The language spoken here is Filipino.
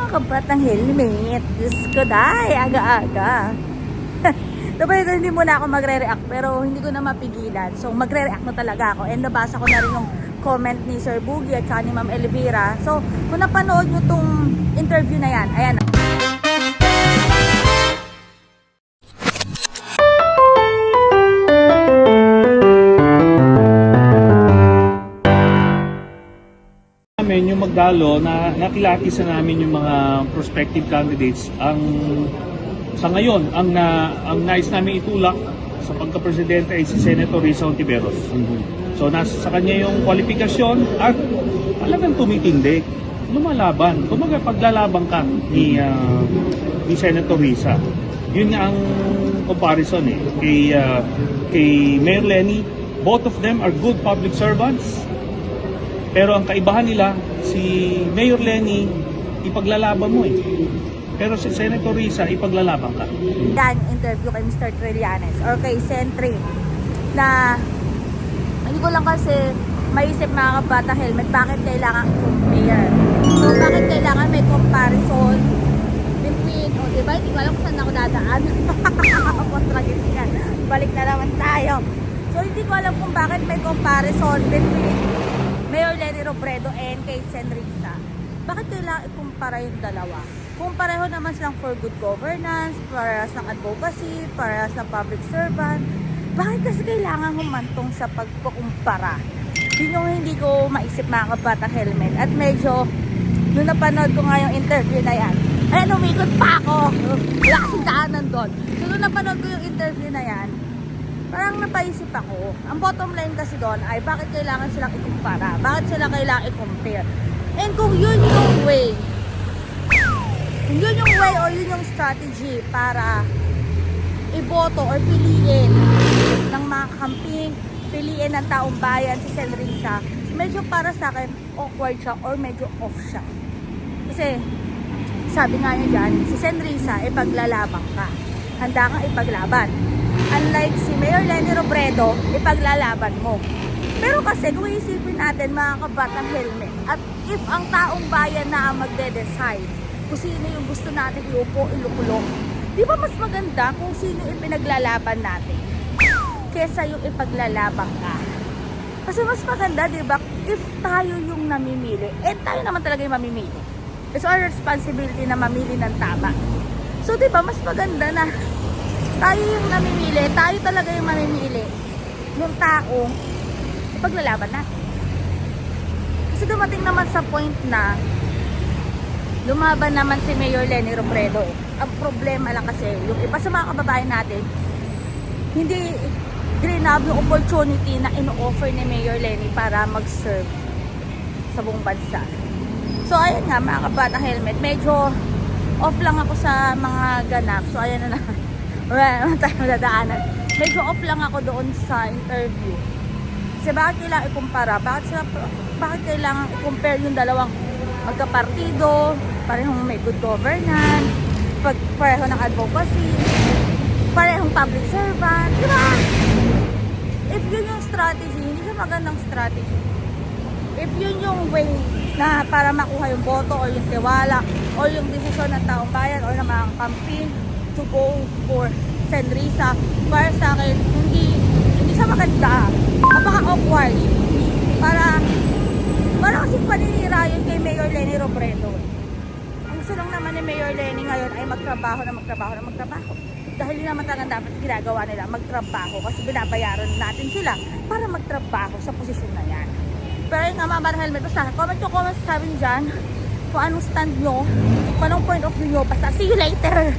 mga kabatang helmet. Diyos ko, day, aga-aga. Diba ito, hindi muna ako magre-react, pero hindi ko na mapigilan. So, magre-react na talaga ako. And nabasa ko na rin yung comment ni Sir Boogie at saka ni Ma'am Elvira. So, kung napanood nyo tong interview na yan, ayan. Yung magdalo na nakilati sa namin yung mga prospective candidates sa ngayon ang nais namin itulak sa pagka-presidente ay si Senator Risa Hontiveros. So nasa sa kanya yung kwalifikasyon at talagang tumitindi, lumalaban. Kumbaga paglalaban ka ni Senator Risa. Yun nga ang comparison kay Mayor Leni. Both of them are good public servants. Pero ang kaibahan nila, si Mayor Leni, ipaglalaban mo Pero si Senator Risa, ipaglalaban ka. Yan, interview kay Mr. Trillanes or kay Sentry na hindi ko lang kasi maisip mga kabata helmet, bakit kailangan i-compare? So, bakit kailangan may comparison between, diba? Hindi ko alam kung saan ako dadaan. Kontragis yan. Balik na naman tayo. So, hindi ko alam kung bakit may comparison between Mayor Leni Robredo and kay Sen. Risa. Bakit kailangan ikumpara yung dalawa? Kung pareho naman silang for good governance, parehas ng advocacy, parehas ng public servant, bakit kasi kailangan humantong sa pagkukumpara? Yun yung hindi ko maisip mga kabatang helmet. At medyo, nung napanood ko nga yung interview na yan, ayan, umikot pa ako. Wala kasing daanan doon. So, nung napanood ko yung interview na yan, parang napaisip ako. Ang bottom line kasi doon ay bakit kailangan silang ikumpara? Bakit sila kailangan i-compare? And kung yun yung way, o yun yung strategy para iboto or piliin ng mga camping, piliin ng taong bayan si Sen. Risa, medyo para sa akin awkward siya or medyo off siya. Kasi sabi nga niya dyan, si Sen. Risa, ipaglalaban ka. Handa kang ipaglaban. Unlike si Mayor Leni Robredo, ipaglalaban mo. Pero kasi kung isipin natin mga kabatang helmet, at if ang taong bayan na ang magde-decide kung sino yung gusto natin iupo, ilukulong, di ba mas maganda kung sino ipinaglalaban natin kesa yung ipaglalaban ka? Kasi mas maganda, di ba, if tayo yung namimili, tayo naman talaga yung mamimili. It's our responsibility na mamili ng tama. So di ba mas maganda na tayo yung namimili, tayo talaga yung mamimili ng taong ipaglalaban natin. Kasi dumating naman sa point na lumaban naman si Mayor Leni Robredo. Ang problema lang kasi, yung iba sa mga kababayan natin, hindi grab yung opportunity na ino-offer ni Mayor Leni para mag-serve sa buong bansa. So ayun nga mga kabatang helmet, medyo off lang ako sa mga ganap. So ayan na wala naman tayo madadaanan. Medyo off lang ako doon sa interview. Kasi bakit kailangan ikumpara? Bakit kailangan i-compare yung dalawang magkapartido, parehong may good governance, pareho ng advocacy, parehong public servant, di ba? If yun yung strategy, hindi siya magandang strategy. If yun yung way na para makuha yung boto o yung tiwala o yung desisyon ng taong bayan o ng mga campaign to go for Sen. Risa, para sa akin, hindi siya maganda. Napaka-awkward. Para kasing paninira yun kay Mayor Leni Robredo. Ang gusto lang naman ni Mayor Leni ngayon ay magtrabaho. Dahil yun naman talagang dapat ginagawa nila, magtrabaho. Kasi binabayaran natin sila para magtrabaho sa posisyon na yan. Pero yung nga mga helmet, basta comment sabi nyo dyan kung anong stand nyo, kung anong point of view nyo. Basta see you later!